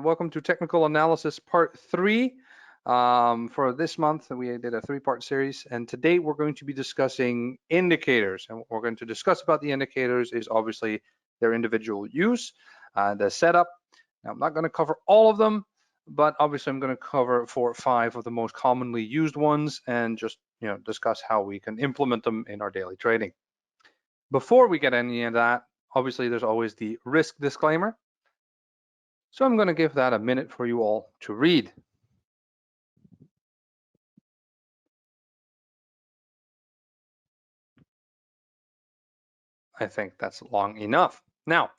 Welcome to Technical Analysis Part 3. For this month, we did a 3-part series, and today we're going to be discussing indicators. And what we're going to discuss about the indicators is obviously their individual use, the setup. Now, I'm not going to cover all of them, but obviously I'm going to cover 4 or 5 of the most commonly used ones and just discuss how we can implement them in our daily trading. Before we get any of that, obviously there's always the risk disclaimer. So I'm going to give that a minute for you all to read. I think that's long enough. Now,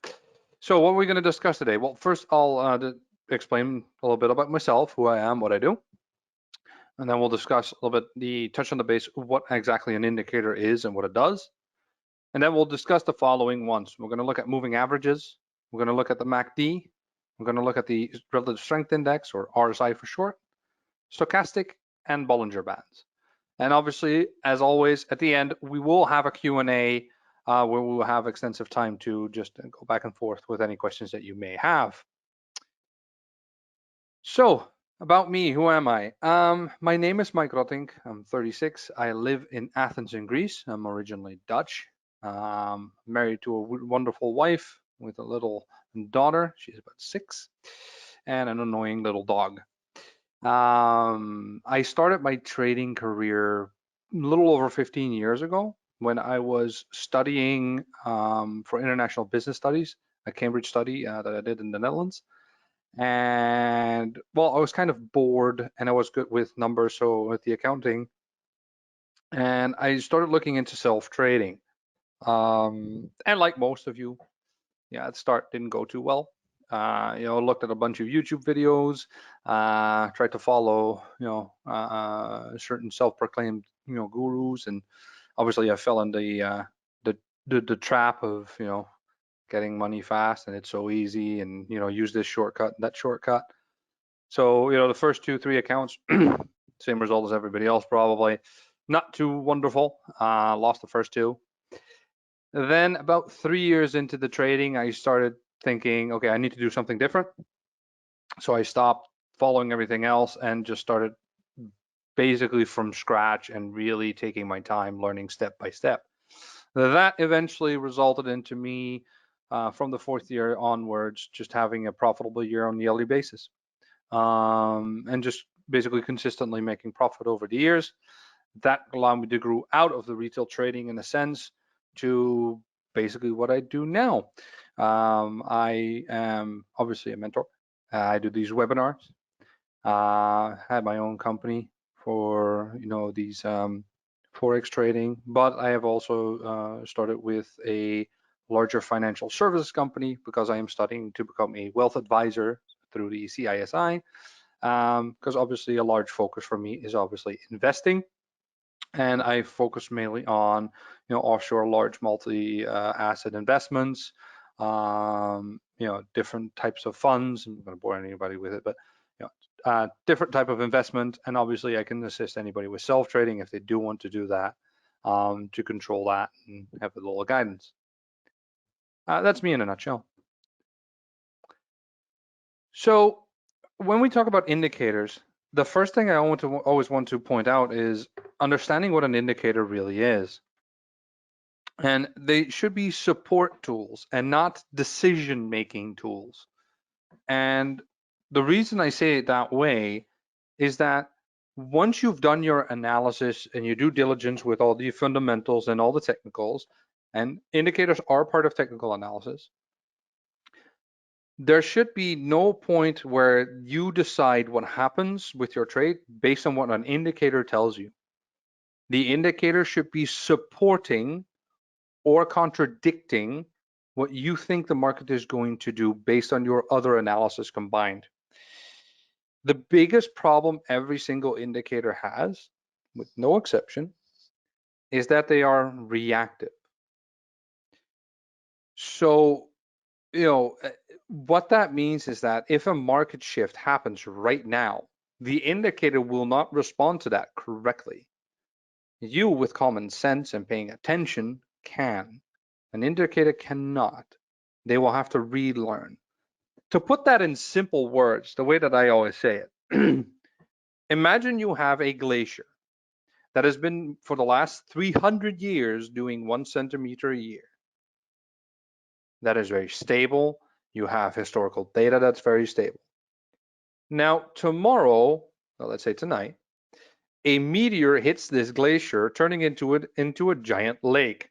so what are we going to discuss today? Well, first I'll explain a little bit about myself, who I am, what I do. And then we'll discuss a little bit, touch on the base, what exactly an indicator is and what it does. And then we'll discuss the following ones. We're going to look at moving averages. We're going to look at the MACD. We're going to look at the relative strength index, or RSI for short, stochastic, and Bollinger Bands. And obviously, as always, at the end, we will have a Q&A where we will have extensive time to just go back and forth with any questions that you may have. So, about me, who am I? My name is Mike Rotting. I'm 36. I live in Athens in Greece. I'm originally Dutch. Married to a wonderful wife with a little daughter. She's about 6, and an annoying little dog. I started my trading career a little over 15 years ago when I was studying for international business studies, a Cambridge study that I did in the Netherlands. And well, I was kind of bored and I was good with numbers, so with the accounting. And I started looking into self-trading. And like most of you, at the start didn't go too well. Looked at a bunch of YouTube videos, tried to follow, certain self-proclaimed, gurus, and obviously I fell in the trap of, getting money fast and it's so easy, and use this shortcut, that shortcut. So the first 2-3 accounts, same result as everybody else probably. Not too wonderful. Lost the first 2. Then about 3 years into the trading, I started thinking, okay, I need to do something different. So I stopped following everything else and just started basically from scratch and really taking my time learning step by step. That eventually resulted into me from the 4th year onwards just having a profitable year on a yearly basis, and just basically consistently making profit over the years. That allowed me to grow out of the retail trading in a sense to basically what I do now. I am obviously a mentor. I do these webinars. Had my own company for these forex trading, but I have also started with a larger financial services company because I am studying to become a wealth advisor through the CISI. Because obviously a large focus for me is obviously investing. And I focus mainly on, offshore large multi-asset investments, different types of funds. I'm not going to bore anybody with it, but different type of investment. And obviously, I can assist anybody with self-trading if they do want to do that, to control that and have a little guidance. That's me in a nutshell. So when we talk about indicators, the first thing I always want to point out is understanding what an indicator really is. And they should be support tools and not decision-making tools. And the reason I say it that way is that once you've done your analysis and your due diligence with all the fundamentals and all the technicals, and indicators are part of technical analysis, there should be no point where you decide what happens with your trade based on what an indicator tells you. The indicator should be supporting or contradicting what you think the market is going to do based on your other analysis combined. The biggest problem every single indicator has, with no exception, is that they are reactive. So, what that means is that if a market shift happens right now, the indicator will not respond to that correctly. You, with common sense and paying attention, can. An indicator cannot. They will have to relearn. To put that in simple words, the way that I always say it, imagine you have a glacier that has been for the last 300 years doing 1 centimeter a year. That is very stable. You have historical data that's very stable. Now, tomorrow, well, let's say tonight, a meteor hits this glacier, turning into a giant lake.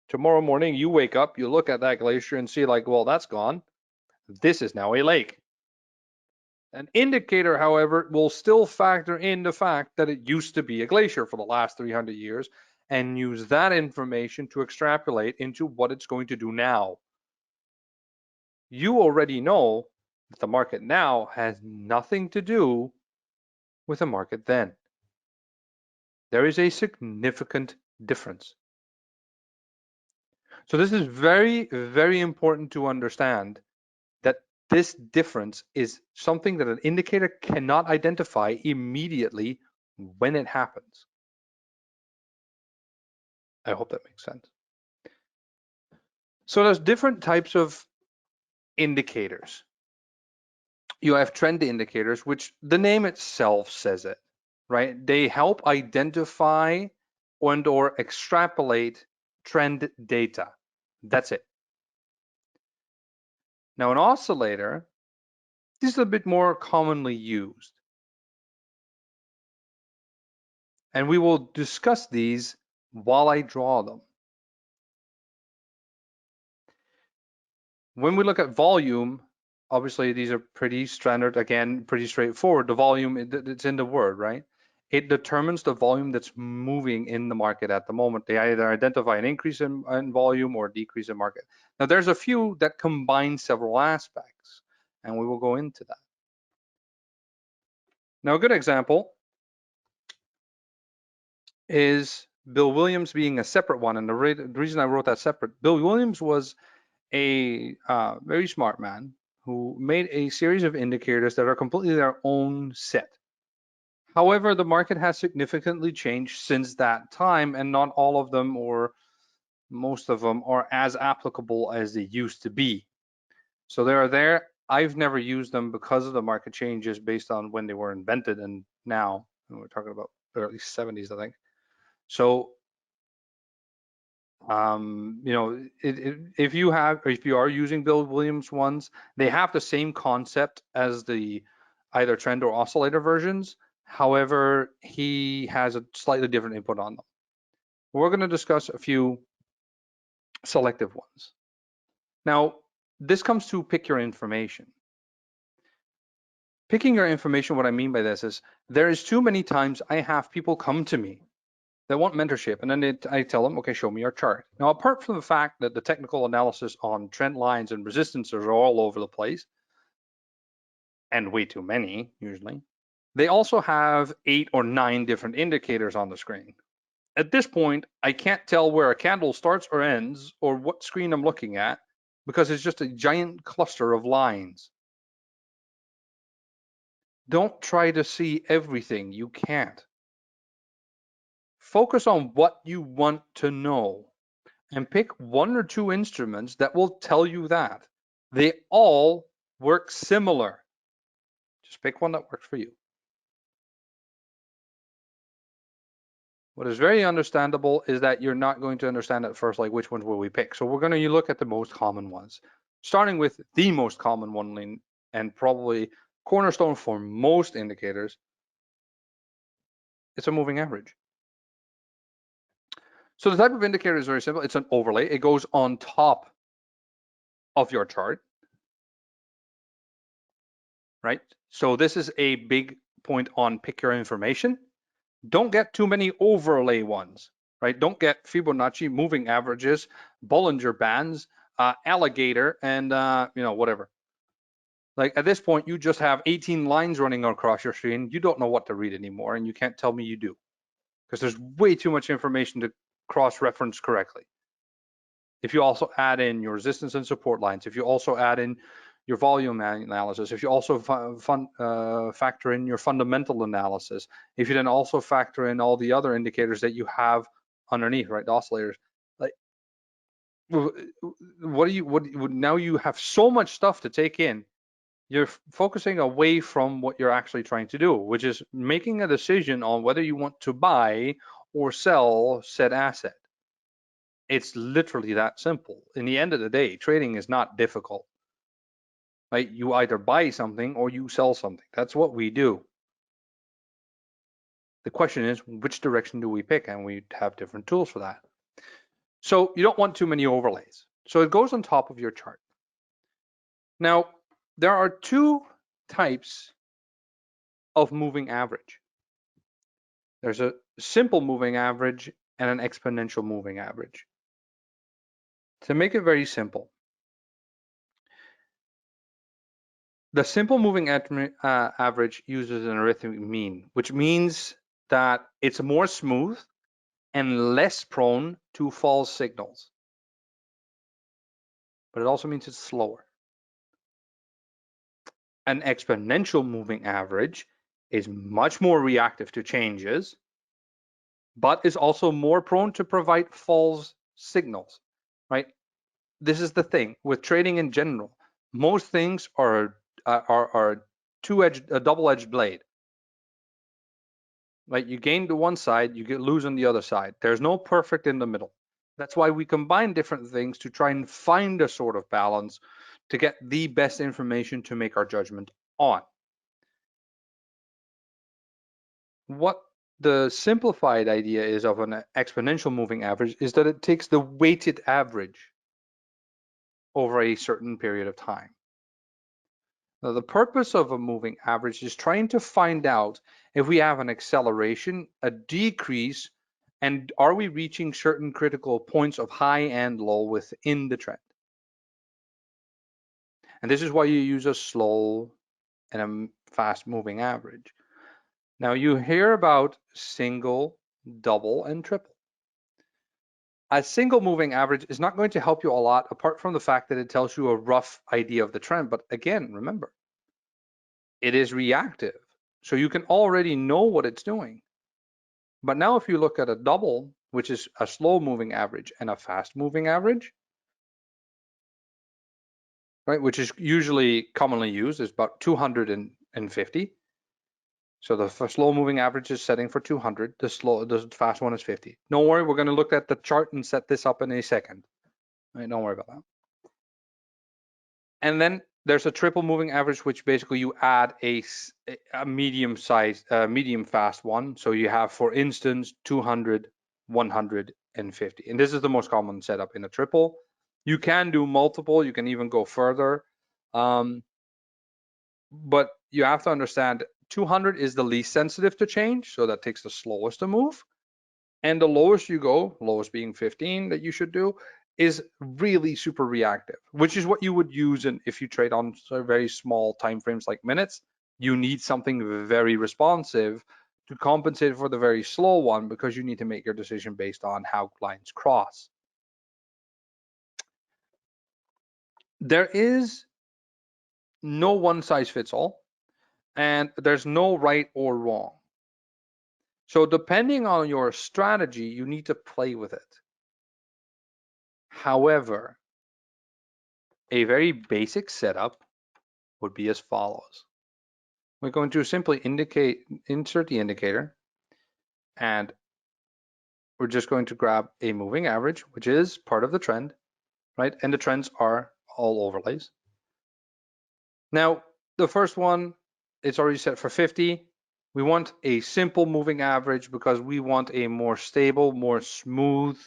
Tomorrow morning, you wake up, you look at that glacier and see like, well, that's gone. This is now a lake. An indicator, however, will still factor in the fact that it used to be a glacier for the last 300 years and use that information to extrapolate into what it's going to do now. You already know that the market now has nothing to do with the market then. There is a significant difference. So this is very, very important to understand that this difference is something that an indicator cannot identify immediately when it happens. I hope that makes sense. So there's different types of indicators. You have trend indicators, which the name itself says it, right? They help identify and or extrapolate trend data. That's it. Now, an oscillator, this is a bit more commonly used. And we will discuss these while I draw them. When we look at volume, obviously these are pretty standard, again, pretty straightforward. The volume, it's in the word, right? It determines the volume that's moving in the market at the moment. They either identify an increase in volume or a decrease in market. Now, there's a few that combine several aspects, and we will go into that. Now, a good example is Bill Williams being a separate one. And the reason I wrote that separate, Bill Williams was a very smart man who made a series of indicators that are completely their own set. However, the market has significantly changed since that time, and not all of them or most of them are as applicable as they used to be. So they are there. I've never used them because of the market changes based on when they were invented and now. And we're talking about early 70s, I think. So if you are using Bill Williams ones, they have the same concept as the either trend or oscillator versions. However, he has a slightly different input on them. We're going to discuss a few selective ones. Now, this comes to pick your information. Picking your information, what I mean by this is there is too many times I have people come to me that want mentorship, and then I tell them, okay, show me your chart. Now, apart from the fact that the technical analysis on trend lines and resistances are all over the place, and way too many usually, they also have 8 or 9 different indicators on the screen. At this point, I can't tell where a candle starts or ends or what screen I'm looking at because it's just a giant cluster of lines. Don't try to see everything. You can't. Focus on what you want to know and pick 1 or 2 instruments that will tell you that. They all work similar. Just pick one that works for you. What is very understandable is that you're not going to understand at first, like which ones will we pick. So we're going to look at the most common ones, starting with the most common one and probably cornerstone for most indicators. It's a moving average. So the type of indicator is very simple. It's an overlay. It goes on top of your chart, right? So this is a big point on pick your information. Don't get too many overlay ones, right? Don't get Fibonacci, moving averages, Bollinger Bands, alligator, and whatever. Like at this point, you just have 18 lines running across your screen. You don't know what to read anymore, and you can't tell me you do, because there's way too much information to cross-reference correctly. If you also add in your resistance and support lines, if you also add in your volume analysis, if you also factor in your fundamental analysis, if you then also factor in all the other indicators that you have underneath, right, the oscillators, like what do you now you have so much stuff to take in. You're focusing away from what you're actually trying to do, which is making a decision on whether you want to buy or sell said asset. It's literally that simple. In the end of the day, trading is not difficult. Right? You either buy something or you sell something. That's what we do. The question is, which direction do we pick? And we have different tools for that. So you don't want too many overlays. So it goes on top of your chart. Now, there are two types of moving average. There's a simple moving average and an exponential moving average. To make it very simple, the simple moving average uses an arithmetic mean, which means that it's more smooth and less prone to false signals. But it also means it's slower. An exponential moving average is much more reactive to changes, but is also more prone to provide false signals, right? This is the thing with trading in general. Most things are a double-edged blade. Right? You gain to one side, you lose on the other side. There's no perfect in the middle. That's why we combine different things to try and find a sort of balance to get the best information to make our judgment on. What the simplified idea is of an exponential moving average is that it takes the weighted average over a certain period of time. Now, the purpose of a moving average is trying to find out if we have an acceleration, a decrease, and are we reaching certain critical points of high and low within the trend. And this is why you use a slow and a fast moving average. Now you hear about single, double, and triple. A single moving average is not going to help you a lot apart from the fact that it tells you a rough idea of the trend. But again, remember, it is reactive. So you can already know what it's doing. But now if you look at a double, which is a slow moving average, and a fast moving average, right, which is usually commonly used, is about 250. So the slow moving average is setting for 200. The fast one is 50. Don't worry, we're going to look at the chart and set this up in a second. Right, don't worry about that. And then there's a triple moving average, which basically you add a medium size, medium fast one. So you have, for instance, 200, 150. And this is the most common setup in a triple. You can do multiple. You can even go further. But you have to understand 200 is the least sensitive to change. So that takes the slowest to move. And the lowest you go, lowest being 15 that you should do, is really super reactive, which is what you would use if you trade on very small time frames like minutes. You need something very responsive to compensate for the very slow one, because you need to make your decision based on how lines cross. There is no one size fits all, and there's no right or wrong. So depending on your strategy, you need to play with it. However, a very basic setup would be as follows. We're going to simply insert the indicator, and we're just going to grab a moving average, which is part of the trend, right? And the trends are all overlays. Now, the first one, it's already set for 50. We want a simple moving average because we want a more stable, more smooth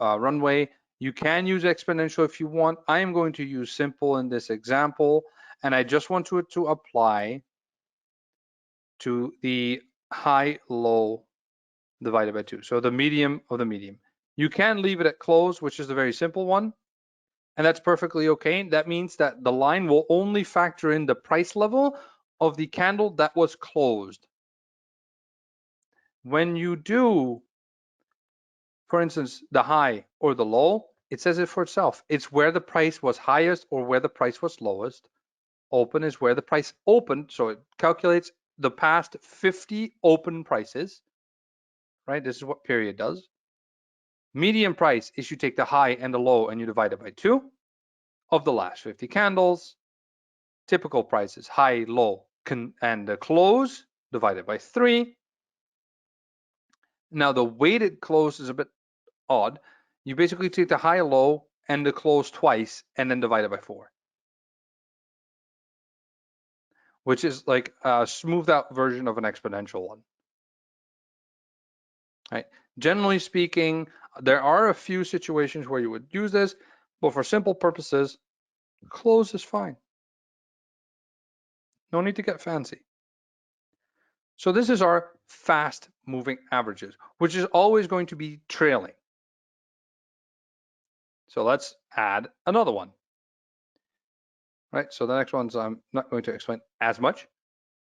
runway. You can use exponential if you want. I am going to use simple in this example, and I just want it to apply to the high-low divided by 2. So the medium of the medium. You can leave it at close, which is the very simple one, and that's perfectly okay. That means that the line will only factor in the price level of the candle that was closed. When you do, for instance, the high or the low, it says it for itself. It's where the price was highest or where the price was lowest. Open is where the price opened, so it calculates the past 50 open prices, right? This is what period does. Median price is you take the high and the low and you divide it by 2 of the last 50 candles. Typical prices, high, low, and the close divided by 3. Now the weighted close is a bit odd. You basically take the high, low, and the close twice and then divide it by 4. Which is like a smoothed out version of an exponential one. Right? Generally speaking, there are a few situations where you would use this, but for simple purposes, close is fine. No need to get fancy. So this is our fast moving averages, which is always going to be trailing. So let's add another one. Right, so the next one's I'm not going to explain as much.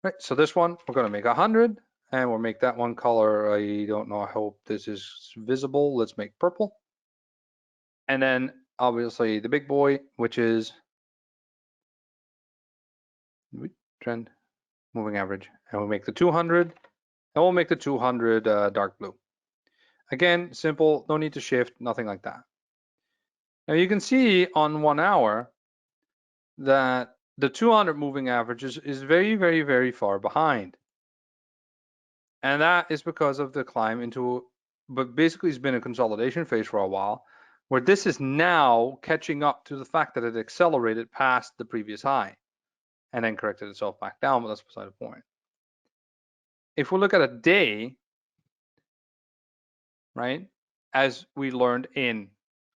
Right, so this one, we're going to make 100, and we'll make that one color. I don't know, I hope this is visible. Let's make purple. And then obviously the big boy, which is trend moving average. And we'll make the 200, and we'll make the 200 dark blue. Again, simple, no need to shift, nothing like that. Now you can see on 1 hour that the 200 moving average is very, very, very far behind. And that is because of the climb into, but basically it's been a consolidation phase for a while, where this is now catching up to the fact that it accelerated past the previous high and then corrected itself back down, but that's beside the point. If we look at a day, right, as we learned in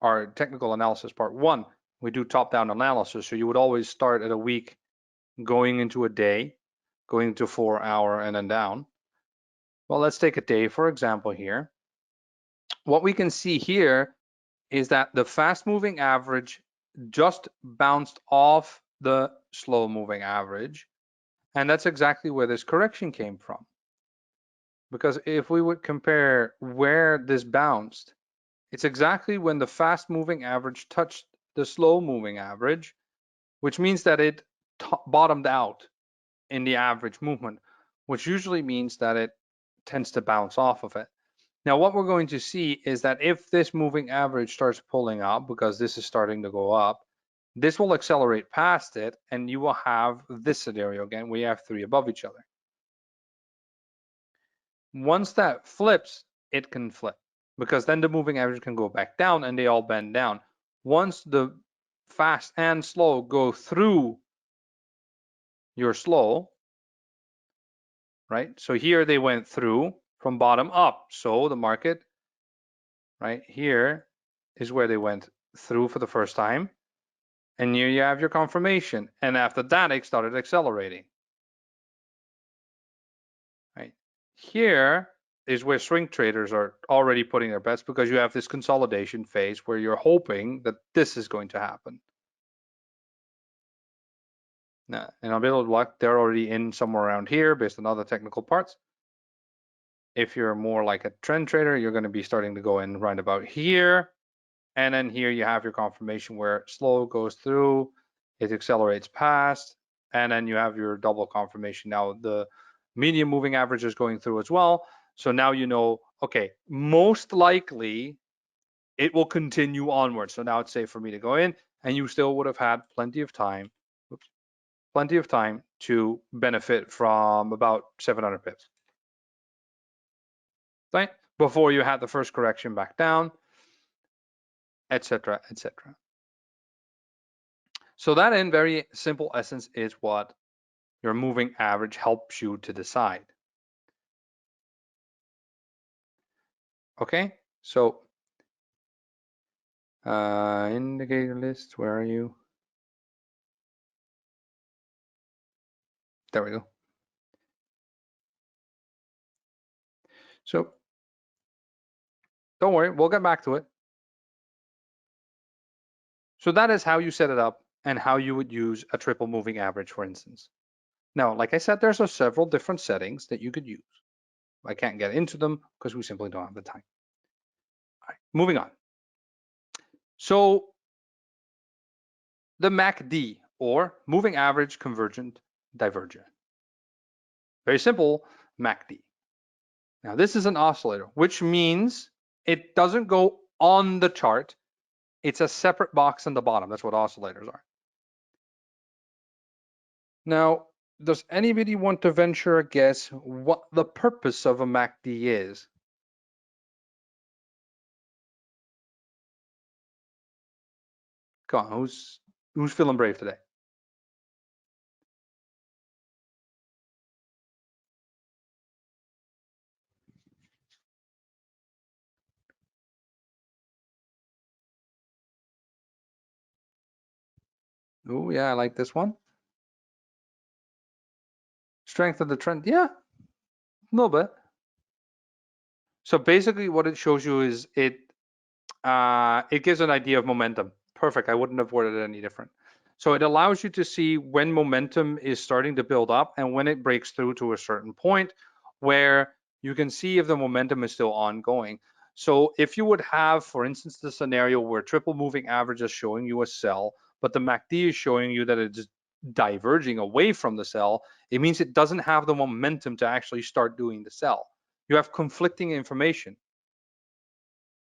our technical analysis part 1, we do top-down analysis, so you would always start at a week, going into a day, going into 4 hour and then down. Well, let's take a day, for example, here. What we can see here is that the fast moving average just bounced off the slow moving average. And that's exactly where this correction came from. Because if we would compare where this bounced, it's exactly when the fast moving average touched the slow moving average, which means that it bottomed out in the average movement, which usually means that it tends to bounce off of it. Now, what we're going to see is that if this moving average starts pulling up, because this is starting to go up, this will accelerate past it, and you will have this scenario again. We have 3 above each other. Once that flips, it can flip, because then the moving average can go back down and they all bend down. Once the fast and slow go through your slow, right? So here they went through from bottom up. So the market, right here, is where they went through for the first time. And here you have your confirmation. And after that, it started accelerating. Right here is where swing traders are already putting their bets, because you have this consolidation phase where you're hoping that this is going to happen. Now, and a bit of luck, they're already in somewhere around here based on other technical parts. If you're more like a trend trader, you're going to be starting to go in right about here. And then here you have your confirmation where slow goes through, it accelerates past, and then you have your double confirmation. Now the median moving average is going through as well. So now you know, okay, most likely it will continue onward. So now it's safe for me to go in, and you still would have had plenty of time, to benefit from about 700 pips. Right? Before you had the first correction back down, etc., etc. So that, in very simple essence, is what your moving average helps you to decide. Okay, so indicator list, where are you? There we go. So don't worry, we'll get back to it. So that is how you set it up and how you would use a triple moving average, for instance. Now, like I said, there's several different settings that you could use. I can't get into them because we simply don't have the time. All right, moving on. So the MACD, or moving average convergent divergent. Very simple, MACD. Now this is an oscillator, which means it doesn't go on the chart. It's a separate box on the bottom. That's what oscillators are. Now, does anybody want to venture a guess what the purpose of a MACD is? Come on, who's feeling brave today? Oh yeah, I like this one. Strength of the trend, yeah, a little bit. So basically what it shows you is it gives an idea of momentum. Perfect, I wouldn't have worded it any different. So it allows you to see when momentum is starting to build up and when it breaks through to a certain point where you can see if the momentum is still ongoing. So if you would have, for instance, the scenario where triple moving average is showing you a sell, but the MACD is showing you that it's diverging away from the sell, it means it doesn't have the momentum to actually start doing the sell. You have conflicting information,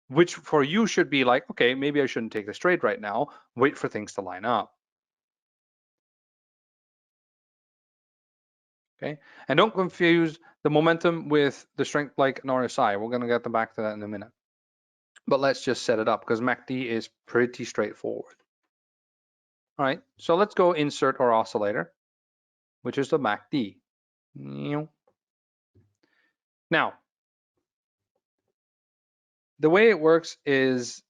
which for you should be like, okay, maybe I shouldn't take this trade right now, wait for things to line up. Okay, and don't confuse the momentum with the strength like an RSI. We're gonna get back to that in a minute. But let's just set it up because MACD is pretty straightforward. All right, so let's go insert our oscillator, which is the MACD. Now, the way it works is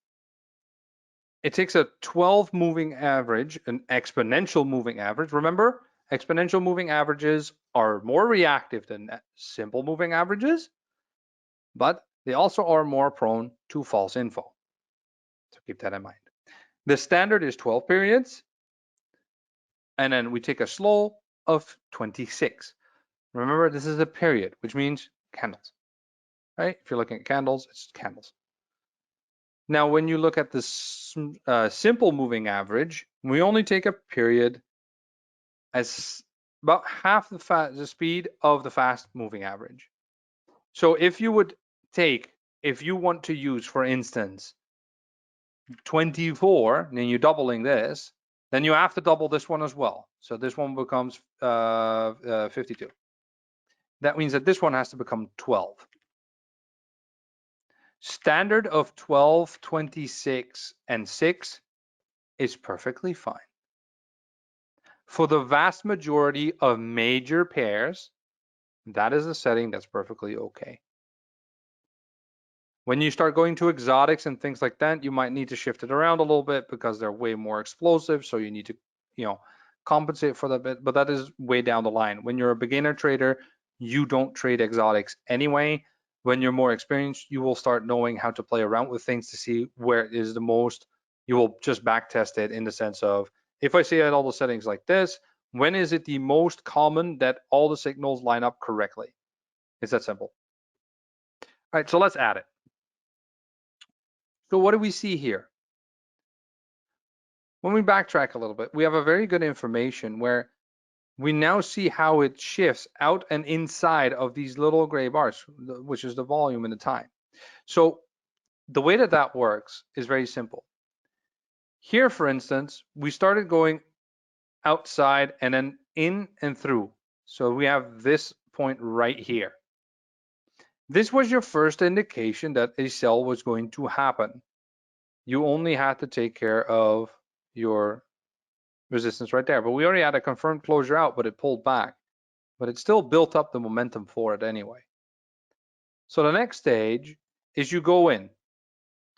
it takes a 12 moving average, an exponential moving average. Remember, exponential moving averages are more reactive than simple moving averages, but they also are more prone to false info. So keep that in mind. The standard is 12 periods, and then we take a slow of 26. Remember, this is a period, which means candles, right? If you're looking at candles, it's candles. Now, when you look at this simple moving average, we only take a period as about half the speed of the fast moving average. So if you would take, if you want to use, for instance, 24, and then you're doubling this, then you have to double this one as well. So this one becomes 52. That means that this one has to become 12. Standard of 12, 26, and 6 is perfectly fine. For the vast majority of major pairs, that is a setting that's perfectly okay. When you start going to exotics and things like that, you might need to shift it around a little bit because they're way more explosive. So you need to, compensate for that bit, but that is way down the line. When you're a beginner trader, you don't trade exotics anyway. When you're more experienced, you will start knowing how to play around with things to see where it is the most. You will just back test it in the sense of, if I see all the settings like this, when is it the most common that all the signals line up correctly? It's that simple. All right, so let's add it. So what do we see here? When we backtrack a little bit, we have a very good information where we now see how it shifts out and inside of these little gray bars, which is the volume and the time. So the way that that works is very simple. Here, for instance, we started going outside and then in and through. So we have this point right here. This was your first indication that a sell was going to happen. You only had to take care of your resistance right there. But we already had a confirmed closure out, but it pulled back. But it still built up the momentum for it anyway. So the next stage is you go in.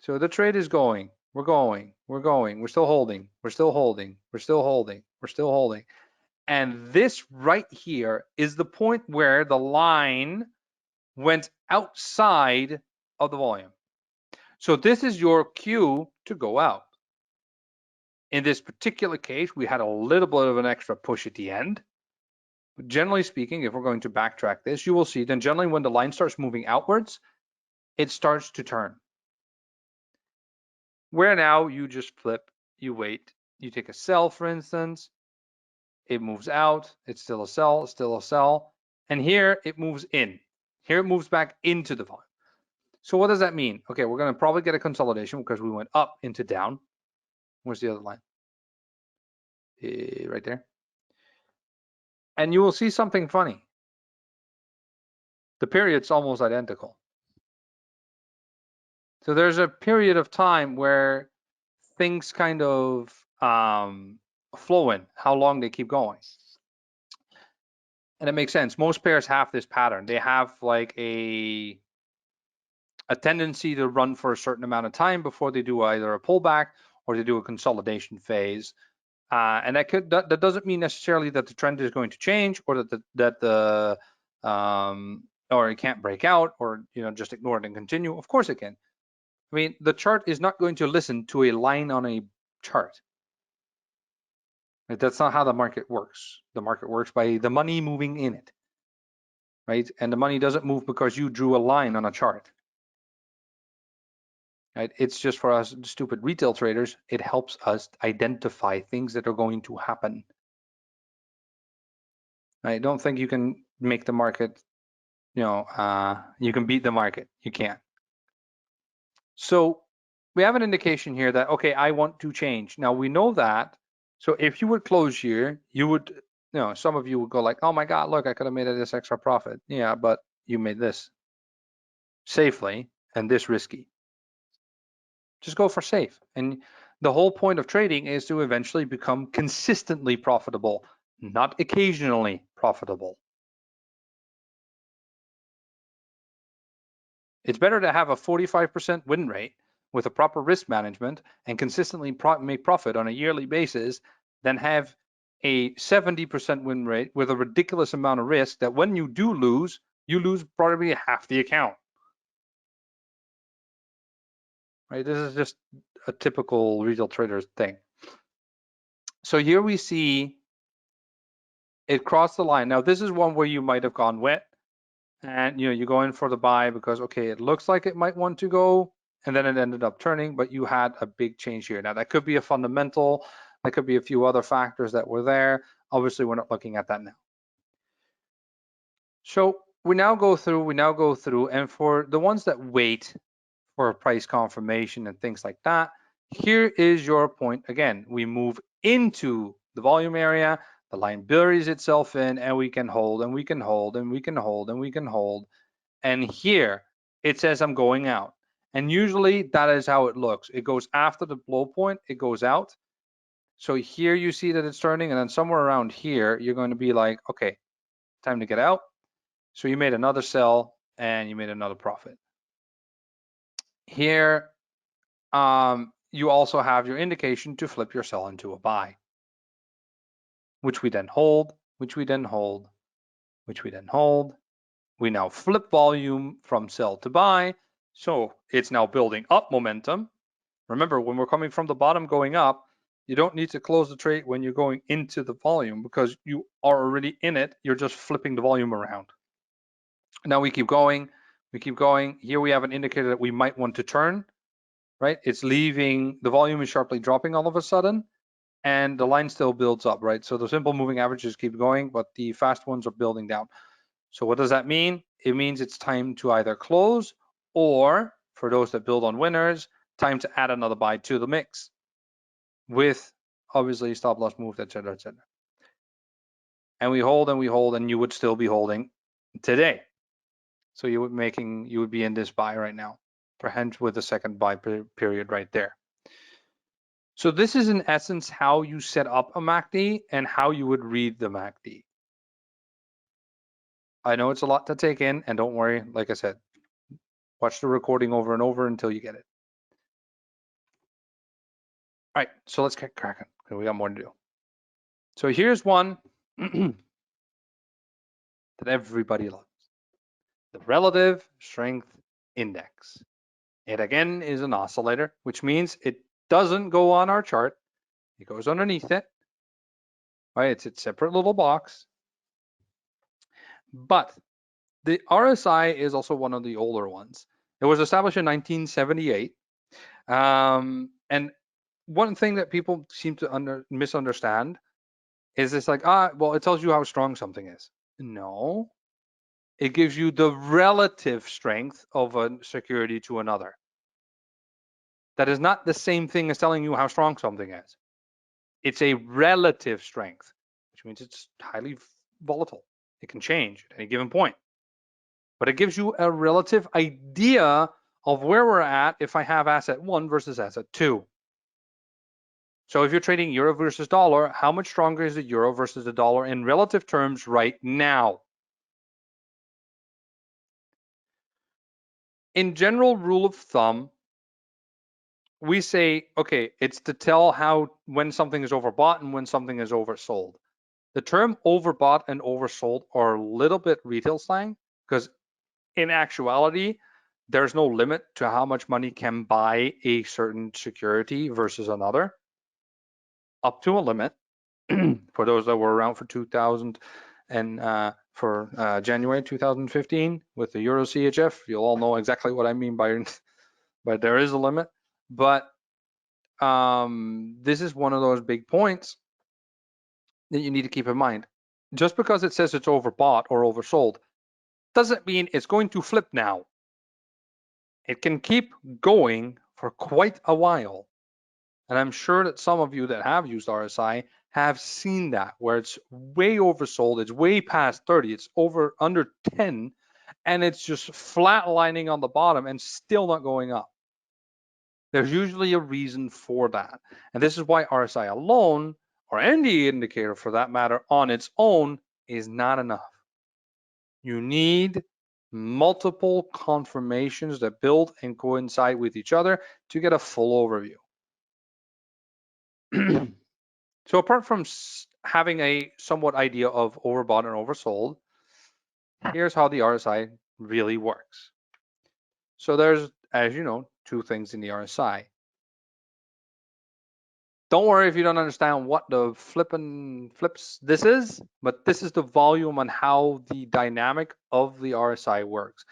So the trade is going. We're going. We're going. We're still holding. We're still holding. We're still holding. We're still holding. And this right here is the point where the line went outside of the volume. So this is your cue to go out. In this particular case, we had a little bit of an extra push at the end. But generally speaking, if we're going to backtrack this, you will see then generally when the line starts moving outwards, it starts to turn. Where now you just flip, you wait, you take a sell, for instance, it moves out, it's still a sell, it's still a sell, and here it moves in. Here it moves back into the volume. So what does that mean? Okay, we're going to probably get a consolidation because we went up into down. Where's the other line? Right there. And you will see something funny. The period's almost identical. So there's a period of time where things kind of flow in, how long they keep going. And it makes sense. Most pairs have this pattern. They have like a tendency to run for a certain amount of time before they do either a pullback or they do a consolidation phase. And that doesn't mean necessarily that the trend is going to change or that or it can't break out or just ignore it and continue. Of course it can. I mean, the chart is not going to listen to a line on a chart. Right? That's not how the market works. The market works by the money moving in it, right? And the money doesn't move because you drew a line on a chart. Right? It's just for us stupid retail traders, it helps us identify things that are going to happen. I don't think you can make the market, you can beat the market. You can't. So we have an indication here that, okay, I want to change. Now we know that. So if you would close here, you would, some of you would go like, oh my God, look, I could have made this extra profit. Yeah, but you made this safely and this risky. Just go for safe. And the whole point of trading is to eventually become consistently profitable, not occasionally profitable. It's better to have a 45% win rate with a proper risk management and consistently make profit on a yearly basis than have a 70% win rate with a ridiculous amount of risk that when you do lose, you lose probably half the account. Right? This is just a typical retail trader thing. So here we see it crossed the line. Now this is one where you might have gone wet and you go in for the buy because, okay, it looks like it might want to go, and then it ended up turning, but you had a big change here. Now that could be a fundamental, that could be a few other factors that were there. Obviously, we're not looking at that now. So we now go through, and for the ones that wait for a price confirmation and things like that, here is your point again. We move into the volume area, the line buries itself in, and we can hold, and we can hold, and we can hold, and we can hold. And here it says I'm going out. And usually that is how it looks. It goes after the low point, it goes out. So here you see that it's turning, and then somewhere around here, you're going to be like, okay, time to get out. So you made another sell and you made another profit. Here, you also have your indication to flip your sell into a buy, which we then hold, which we then hold, which we then hold. We now flip volume from sell to buy. So it's now building up momentum. Remember, when we're coming from the bottom going up, you don't need to close the trade when you're going into the volume because you are already in it. You're just flipping the volume around. Now we keep going. We keep going. Here we have an indicator that we might want to turn, right? It's leaving, the volume is sharply dropping all of a sudden, and the line still builds up, right? So the simple moving averages keep going, but the fast ones are building down. So what does that mean? It means it's time to either close or, for those that build on winners, time to add another buy to the mix with obviously stop loss moved, etc., etc. And we hold and we hold, and you would still be holding today. So you would be in this buy right now, perhaps with the second buy period right there. So this is in essence how you set up a MACD and how you would read the MACD. I know it's a lot to take in, and don't worry, like I said, watch the recording over and over until you get it. All right, so let's get cracking. We got more to do. So here's one that everybody loves. The relative strength index. It again is an oscillator, which means it doesn't go on our chart. It goes underneath it. Right? It's a separate little box. But the RSI is also one of the older ones. It was established in 1978. And one thing that people seem to misunderstand is it's like, well, it tells you how strong something is. No, It gives you the relative strength of a security to another. That is not the same thing as telling you how strong something is. It's a relative strength, which means it's highly volatile. It can change at any given point. But it gives you a relative idea of where we're at if I have asset 1 versus asset 2. So if you're trading euro versus dollar, how much stronger is the euro versus the dollar in relative terms right now? In general rule of thumb, we say, okay, it's to tell when something is overbought and when something is oversold. The term overbought and oversold are a little bit retail slang because in actuality, there's no limit to how much money can buy a certain security versus another, up to a limit. For those that were around for 2000 and for January 2015 with the Euro CHF, you'll all know exactly what I mean by there is a limit. But this is one of those big points that you need to keep in mind. Just because it says it's overbought or oversold doesn't mean it's going to flip now. It can keep going for quite a while. And I'm sure that some of you that have used RSI have seen that, where it's way oversold, it's way past 30, it's under 10, and it's just flatlining on the bottom and still not going up. There's usually a reason for that. And this is why RSI alone, or any indicator for that matter, on its own is not enough. You need multiple confirmations that build and coincide with each other to get a full overview. So apart from having a somewhat idea of overbought and oversold, here's how the RSI really works. So there's, as you know, two things in the RSI. Don't worry if you don't understand what the flips this is, but this is the volume on how the dynamic of the RSI works.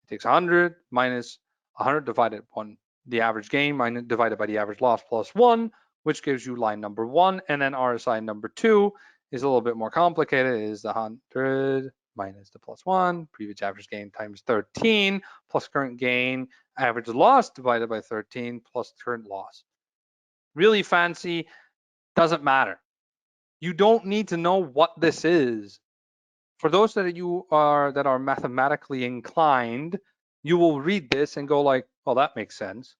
It takes 100 minus 100 divided on the average gain minus divided by the average loss plus 1, which gives you line number 1. And then RSI number 2 is a little bit more complicated. It is the 100 minus the plus 1, previous average gain times 13, plus current gain, average loss divided by 13, plus current loss. Really fancy, doesn't matter. You don't need to know what this is. For those that are mathematically inclined, you will read this and go like, well, that makes sense.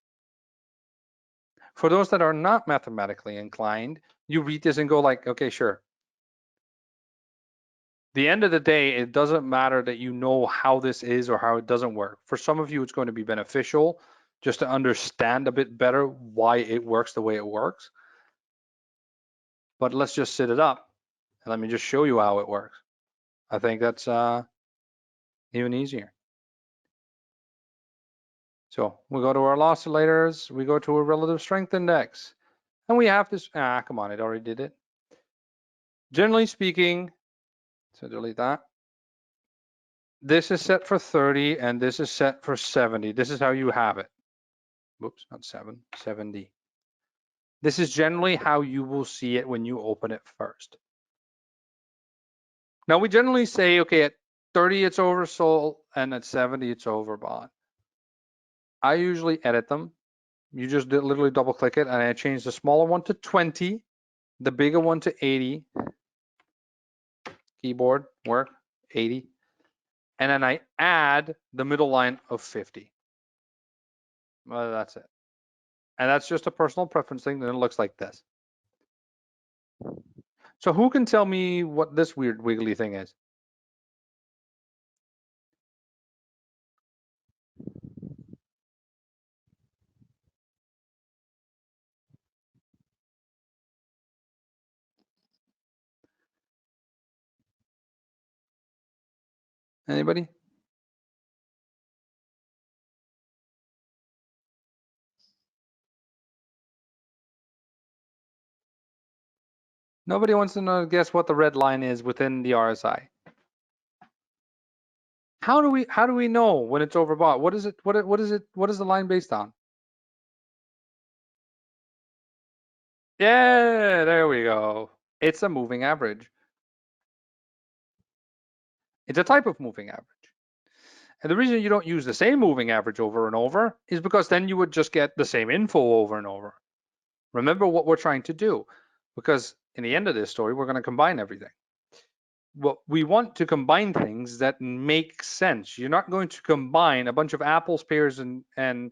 For those that are not mathematically inclined, you read this and go like, okay, sure. The end of the day, it doesn't matter that you know how this is or how it doesn't work. For some of you, it's going to be beneficial just to understand a bit better why it works the way it works. But let's just set it up and let me just show you how it works. I think that's even easier. So we go to our oscillators, we go to a relative strength index, and we have this, come on, it already did it. Generally speaking, so delete that. This is set for 30 and this is set for 70. This is how you have it. Whoops, not 70. This is generally how you will see it when you open it first. Now we generally say, okay, at 30 it's oversold and at 70 it's overbought. I usually edit them. You just literally double click it and I change the smaller one to 20, the bigger one to 80. Keyboard work, 80. And then I add the middle line of 50. Well, that's it. And that's just a personal preference thing, then it looks like this. So who can tell me what this weird wiggly thing is? Anybody? Nobody wants to know, guess what the red line is within the RSI. How do we know when it's overbought? What is it? What is the line based on? Yeah, there we go. It's a moving average. It's a type of moving average. And the reason you don't use the same moving average over and over is because then you would just get the same info over and over. Remember what we're trying to do, because in the end of this story, we're going to combine everything. Well, we want to combine things that make sense. You're not going to combine a bunch of apples, pears, and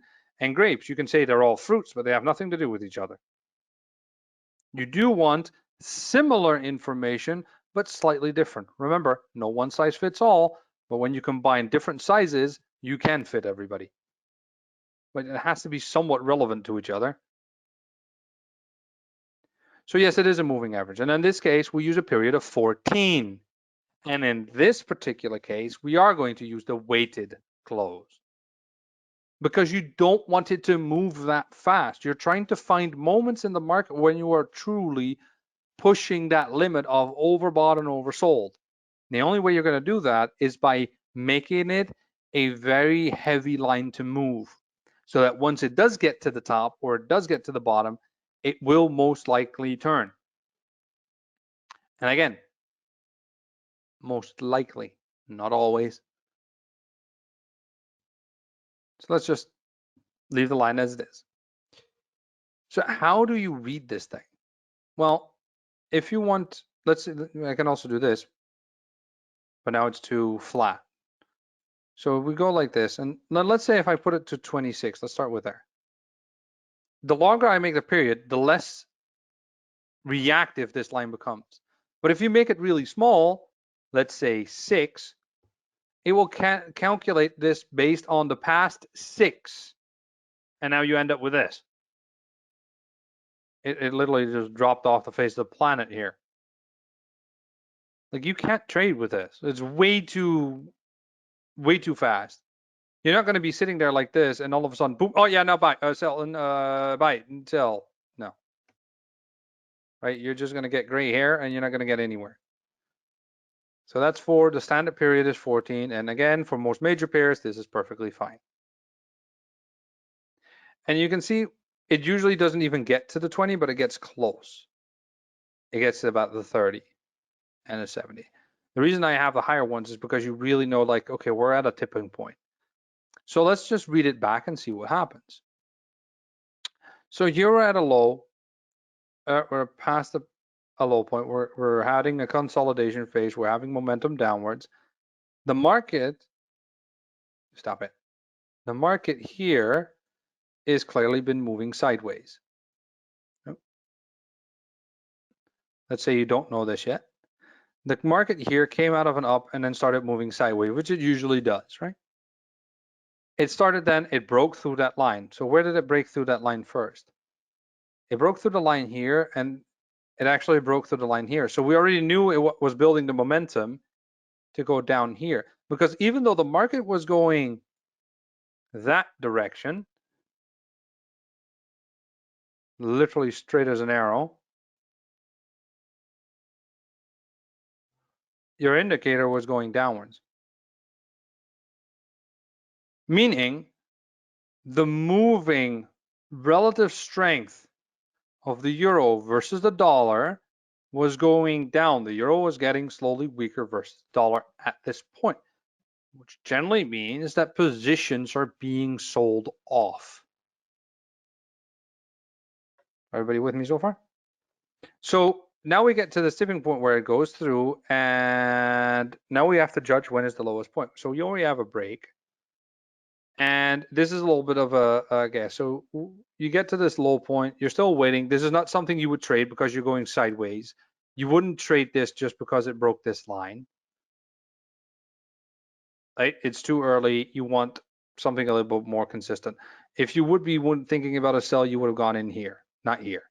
grapes. You can say they're all fruits, but they have nothing to do with each other. You do want similar information, but slightly different. Remember, no one size fits all, but when you combine different sizes, you can fit everybody. But it has to be somewhat relevant to each other. So yes, it is a moving average. And in this case, we use a period of 14. And in this particular case, we are going to use the weighted close because you don't want it to move that fast. You're trying to find moments in the market when you are truly pushing that limit of overbought and oversold. The only way you're going to do that is by making it a very heavy line to move so that once it does get to the top or it does get to the bottom, it will most likely turn. And again, most likely, not always. So let's just leave the line as it is. So how do you read this thing? Well, if you want, let's see, I can also do this, but now it's too flat. So we go like this, and let's say if I put it to 26, let's start with there. The longer I make the period, the less reactive this line becomes. But if you make it really small, let's say 6, it will calculate this based on the past 6. And now you end up with this. It literally just dropped off the face of the planet here. Like, you can't trade with this. It's way too fast. You're not going to be sitting there like this and all of a sudden, boom, oh yeah, now buy, sell, and buy, and sell. No. Right? You're just going to get gray hair and you're not going to get anywhere. So that's 4. The standard period is 14. And again, for most major pairs, this is perfectly fine. And you can see it usually doesn't even get to the 20, but it gets close. It gets to about the 30 and the 70. The reason I have the higher ones is because you really know, like, okay, we're at a tipping point. So let's just read it back and see what happens. So here we're at a low. We're past a low point. We're having a consolidation phase. We're having momentum downwards. The market, stop it. The market here is clearly been moving sideways. Let's say you don't know this yet. The market here came out of an up and then started moving sideways, which it usually does, right? It started then, it broke through that line. So where did it break through that line first? It broke through the line here, and it actually broke through the line here. So we already knew it was building the momentum to go down here, because even though the market was going that direction, literally straight as an arrow, your indicator was going downwards. Meaning the moving relative strength of the euro versus the dollar was going down. The euro was getting slowly weaker versus the dollar at this point, which generally means that positions are being sold off. Everybody with me so far? So now we get to the tipping point where it goes through, and now we have to judge when is the lowest point. So you already have a break. And this is a little bit of a guess. So you get to this low point, you're still waiting. This is not something you would trade because you're going sideways. You wouldn't trade this just because it broke this line. Right? It's too early. You want something a little bit more consistent. If you would be thinking about a sell, you would have gone in here, not here.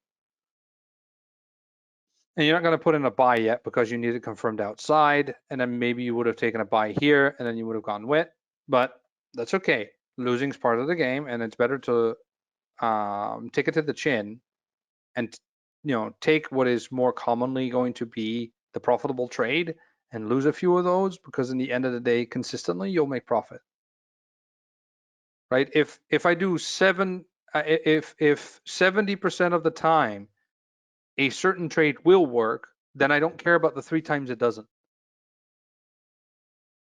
And you're not going to put in a buy yet because you need it confirmed outside. And then maybe you would have taken a buy here and then you would have gone with, but that's okay. Losing is part of the game, and it's better to take it to the chin and, you know, take what is more commonly going to be the profitable trade and lose a few of those, because in the end of the day, consistently, you'll make profit. Right? If I do if 70% of the time a certain trade will work, then I don't care about the 3 times it doesn't.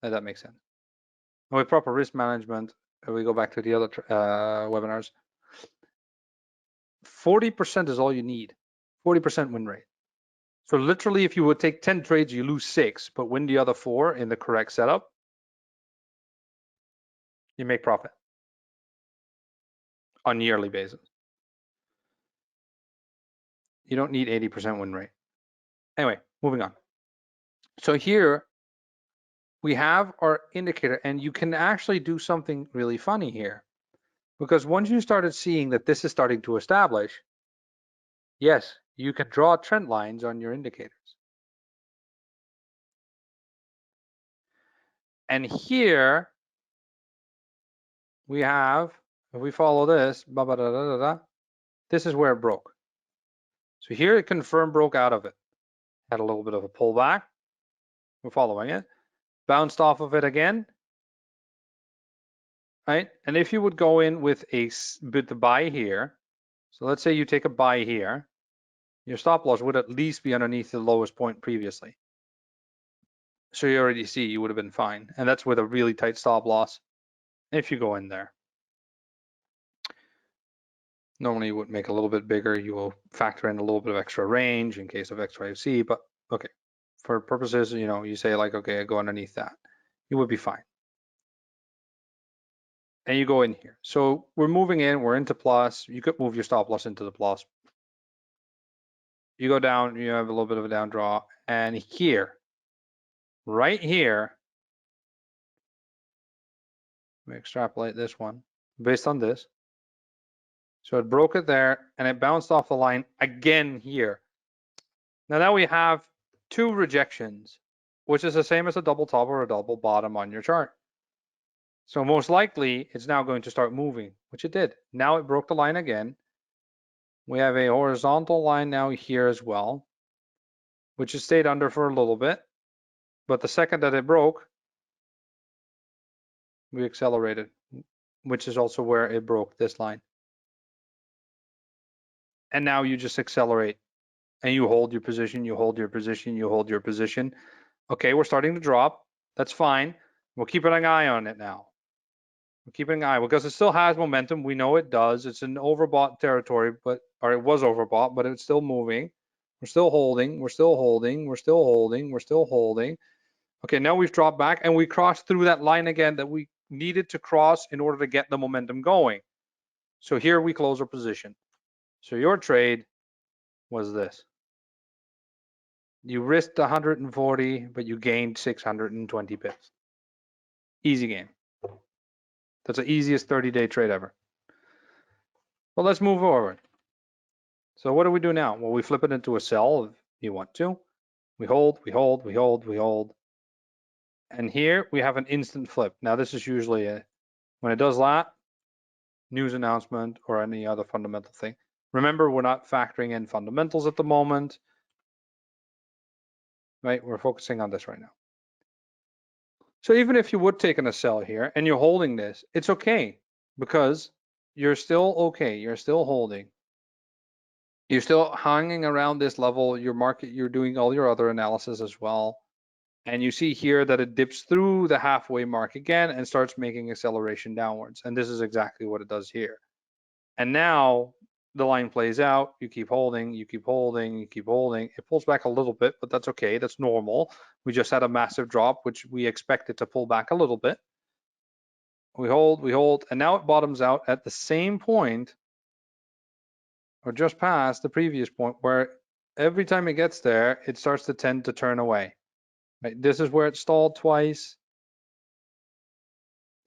If that makes sense. With proper risk management, we go back to the other webinars. 40% is all you need. 40% win rate. So literally, if you would take 10 trades, you lose 6, but win the other 4 in the correct setup, you make profit on a yearly basis. You don't need 80% win rate. Anyway, moving on. So here we have our indicator, and you can actually do something really funny here, because once you started seeing that this is starting to establish, yes, you can draw trend lines on your indicators. And here we have, if we follow this, this is where it broke. So here it confirmed broke out of it. Had a little bit of a pullback. We're following it. Bounced off of it again. Right? And if you would go in with the buy here, so let's say you take a buy here, your stop loss would at least be underneath the lowest point previously. So you already see you would have been fine. And that's with a really tight stop loss if you go in there. Normally you would make a little bit bigger. You will factor in a little bit of extra range in case of XYZ, but okay. For purposes, you say like, okay, I go underneath that. You would be fine. And you go in here. So we're moving in, we're into plus. You could move your stop loss into the plus. You go down, you have a little bit of a down draw. And here, right here, let me extrapolate this one based on this. So it broke it there and it bounced off the line again here. Now we have 2 rejections, which is the same as a double top or a double bottom on your chart. So most likely it's now going to start moving, which it did. Now it broke the line again. We have a horizontal line now here as well, which has stayed under for a little bit. But the second that it broke, we accelerated, which is also where it broke this line. And now you just accelerate and you hold your position, you hold your position, you hold your position. Okay, we're starting to drop. That's fine. We're keeping an eye on it now. We're keeping an eye because it still has momentum. We know it does. It's an overbought territory, or it was overbought, but it's still moving. We're still holding. We're still holding. We're still holding. We're still holding. Okay, now we've dropped back and we crossed through that line again that we needed to cross in order to get the momentum going. So here we close our position. So your trade was this. You risked 140, but you gained 620 pips. Easy game. That's the easiest 30-day trade ever. Well, let's move forward. So what do we do now? Well, we flip it into a sell if you want to. We hold, we hold, we hold, we hold. And here we have an instant flip. Now this is usually when it does that, news announcement or any other fundamental thing. Remember, we're not factoring in fundamentals at the moment. Right? We're focusing on this right now. So even if you would take in a sell here and you're holding this, it's okay because you're still okay. You're still holding. You're still hanging around this level. Your market, you're doing all your other analysis as well. And you see here that it dips through the halfway mark again and starts making acceleration downwards. And this is exactly what it does here. And now the line plays out. You keep holding, you keep holding, you keep holding. It pulls back a little bit, but that's okay. That's normal. We just had a massive drop, which we expected to pull back a little bit. We hold, and now it bottoms out at the same point or just past the previous point where every time it gets there, it starts to tend to turn away. Right? This is where it stalled twice.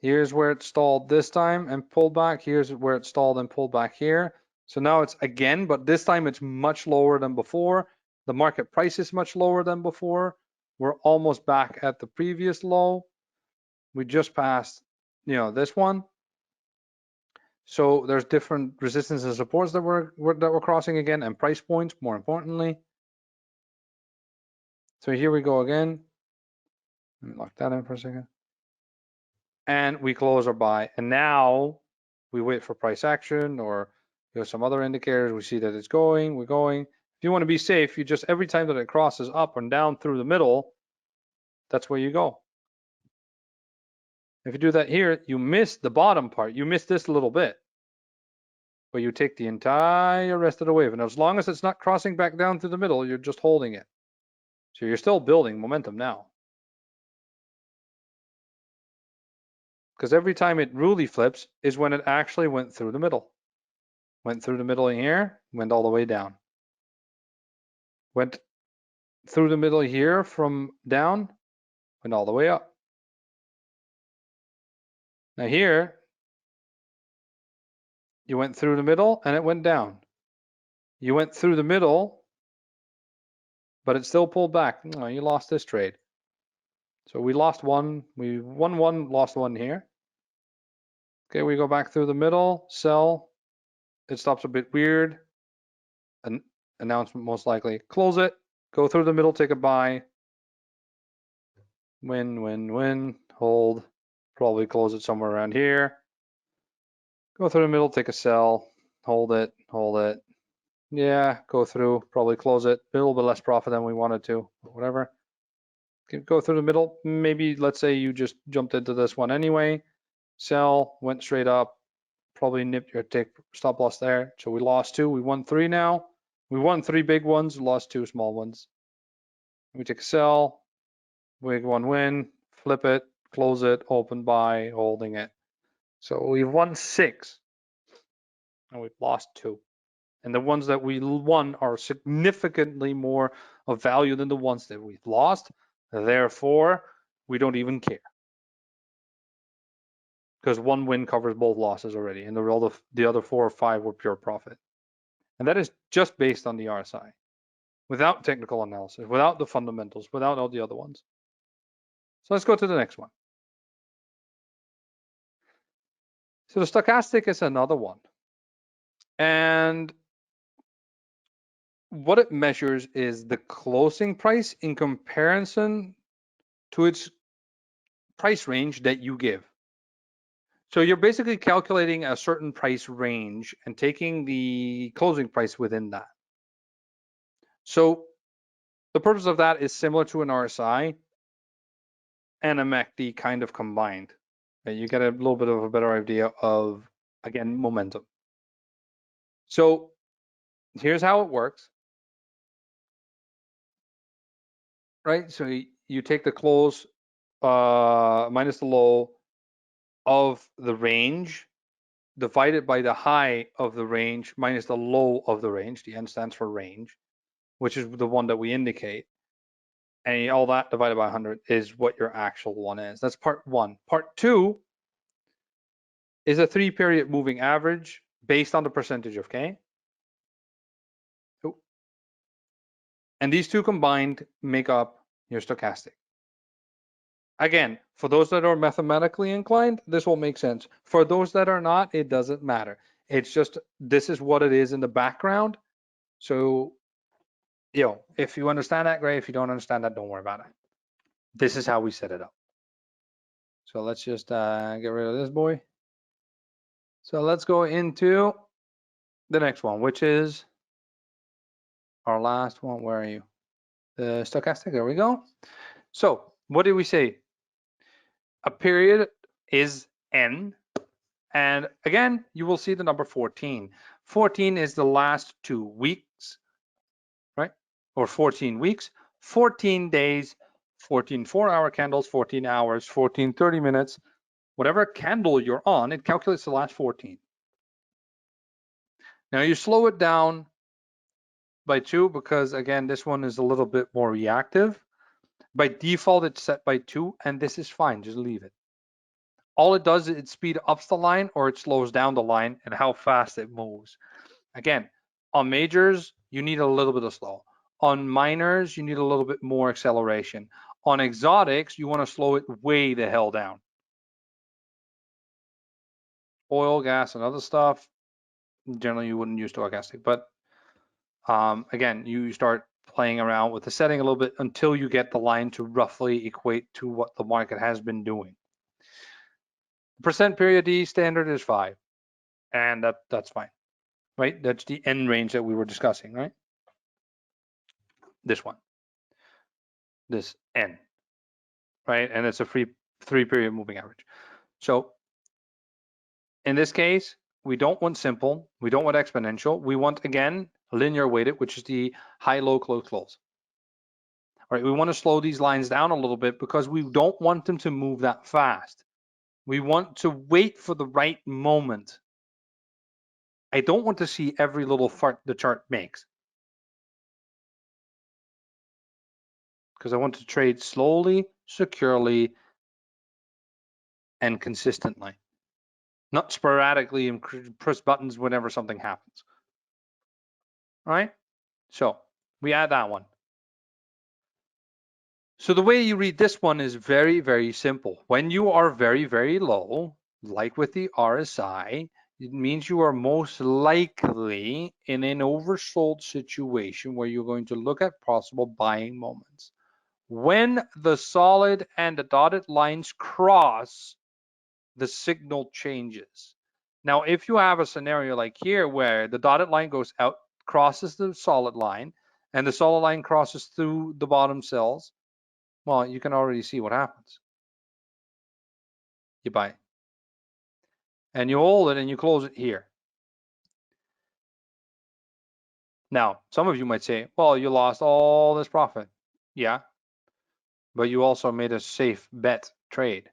Here's where it stalled this time and pulled back. Here's where it stalled and pulled back here. So now it's again, but this time it's much lower than before. The market price is much lower than before. We're almost back at the previous low. We just passed, this one. So there's different resistance and supports that we're crossing again, and price points, more importantly. So here we go again. Let me lock that in for a second. And we close our buy. And now we wait for price action or some other indicators. We see that it's going, we're going. If you want to be safe, you just, every time that it crosses up and down through the middle, that's where you go. If you do that here, you miss the bottom part. You miss this little bit. But you take the entire rest of the wave. And as long as it's not crossing back down through the middle, you're just holding it. So you're still building momentum now. Because every time it really flips is when it actually went through the middle. Went through the middle here, went all the way down. Went through the middle here from down, went all the way up. Now here, you went through the middle and it went down. You went through the middle, but it still pulled back. Oh, you lost this trade. So we lost one, we won one, lost one here. Okay, we go back through the middle, sell. It stops a bit weird. An announcement most likely. Close it, go through the middle, take a buy. Win, win, win, hold. Probably close it somewhere around here. Go through the middle, take a sell, hold it, hold it. Yeah, go through, probably close it. A little bit less profit than we wanted to, whatever. Go through the middle. Maybe let's say you just jumped into this one anyway. Sell, went straight up, probably nipped your take stop loss there. So we lost two, we won three now. We won three big ones, lost two small ones. We take a sell, big one win, flip it, close it, open buy, holding it. So we've won six and we've lost two. And the ones that we won are significantly more of value than the ones that we've lost. Therefore, we don't even care. Because one win covers both losses already, and the other 4 or 5 were pure profit. And that is just based on the RSI, without technical analysis, without the fundamentals, without all the other ones. So let's go to the next one. So the stochastic is another one. And what it measures is the closing price in comparison to its price range that you give. So you're basically calculating a certain price range and taking the closing price within that. So the purpose of that is similar to an RSI and a MACD kind of combined. You get a little bit of a better idea of, again, momentum. So here's how it works. Right, so you take the close minus the low of the range divided by the high of the range minus the low of the range. The N stands for range, which is the one that we indicate. And all that divided by 100 is what your actual one is. That's part one. Part two is a 3-period moving average based on the percentage of K. And these two combined make up your stochastic. Again, for those that are mathematically inclined, this will make sense. For those that are not, it doesn't matter. It's just, this is what it is in the background. So, if you understand that, great. If you don't understand that, don't worry about it. This is how we set it up. So let's just get rid of this boy. So let's go into the next one, which is our last one. Where are you? The stochastic, there we go. So what did we say? A period is N. And again, you will see the number 14. 14 is the last 2 weeks, right? Or 14 weeks, 14 days, 14 4-hour candles, 14 hours, 14 30 minutes. Whatever candle you're on, it calculates the last 14. Now you slow it down by 2 because, again, this one is a little bit more reactive. By default, it's set by 2, and this is fine. Just leave it. All it does is it speeds up the line or it slows down the line and how fast it moves. Again, on majors, you need a little bit of slow. On minors, you need a little bit more acceleration. On exotics, you want to slow it way the hell down. Oil, gas, and other stuff, generally you wouldn't use stochastic, but again, you start playing around with the setting a little bit until you get the line to roughly equate to what the market has been doing. Percent period D standard is 5, and that's fine, right? That's the end range that we were discussing, right? This one, this N, right? And it's a 3-period moving average. So in this case, we don't want simple. We don't want exponential. We want, again, linear weighted, which is the high, low, close, close. All right, we want to slow these lines down a little bit because we don't want them to move that fast. We want to wait for the right moment. I don't want to see every little fart the chart makes, because I want to trade slowly, securely, and consistently, not sporadically and press buttons whenever something happens. All right, so we add that one. So the way you read this one is very, very simple. When you are very, very low, like with the RSI, it means you are most likely in an oversold situation where you're going to look at possible buying moments. When the solid and the dotted lines cross, the signal changes. Now, if you have a scenario like here where the dotted line goes out, crosses the solid line, and the solid line crosses through the bottom cells, well, you can already see what happens. You buy it. And you hold it and you close it here. Now, some of you might say, well, you lost all this profit. Yeah, but you also made a safe bet trade,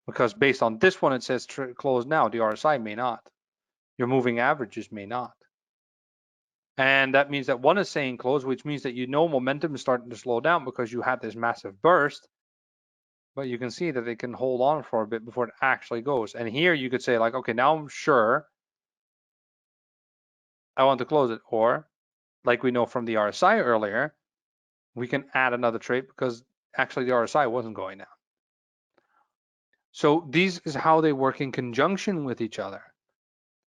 because based on this one, it says close now. The RSI may not. Your moving averages may not. And that means that one is saying close, which means that you know momentum is starting to slow down because you had this massive burst. But you can see that it can hold on for a bit before it actually goes. And here you could say like, okay, now I'm sure I want to close it. Or like we know from the RSI earlier, we can add another trade because actually the RSI wasn't going down. So these is how they work in conjunction with each other.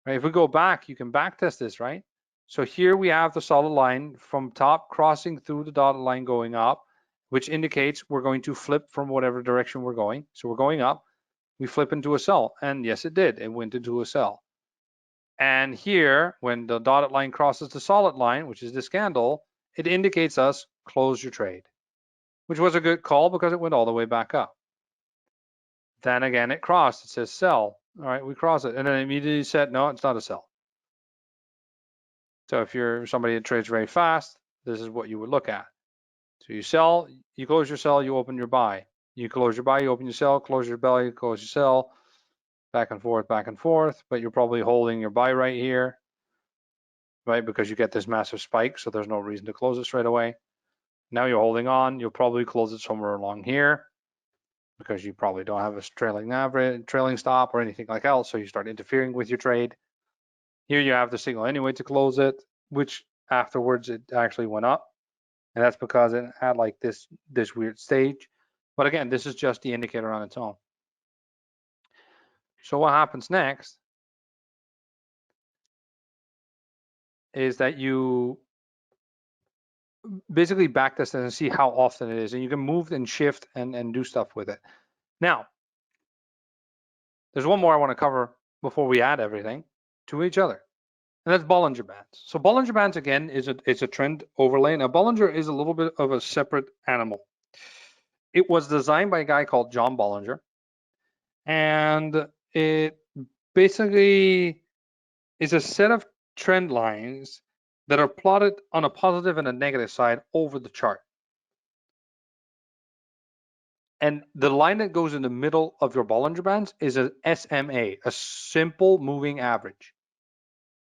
Right? If we go back, you can back test this, right? So here we have the solid line from top crossing through the dotted line going up, which indicates we're going to flip from whatever direction we're going. So we're going up, we flip into a sell. And yes, it did. It went into a sell. And here, when the dotted line crosses the solid line, which is this candle, it indicates us close your trade, which was a good call because it went all the way back up. Then again, it crossed. It says sell. All right, we cross it. And then it immediately said, no, it's not a sell. So if you're somebody that trades very fast, this is what you would look at. So you sell, you close your sell, you open your buy. You close your buy, you open your sell, close your buy, close your sell, back and forth, but you're probably holding your buy right here, right? Because you get this massive spike, so there's no reason to close it straight away. Now you're holding on, you'll probably close it somewhere along here because you probably don't have a trailing average, trailing stop or anything like that, so you start interfering with your trade. Here you have the signal anyway to close it, which afterwards it actually went up. And that's because it had like this weird stage. But again, this is just the indicator on its own. So what happens next is that you basically backtest it and see how often it is. And you can move and shift and do stuff with it. Now, there's one more I want to cover before we add everything to each other. And that's Bollinger Bands. So Bollinger Bands, again, is a trend overlay. Now, Bollinger is a little bit of a separate animal. It was designed by a guy called John Bollinger. And it basically is a set of trend lines that are plotted on a positive and a negative side over the chart. And the line that goes in the middle of your Bollinger Bands is a SMA, a simple moving average.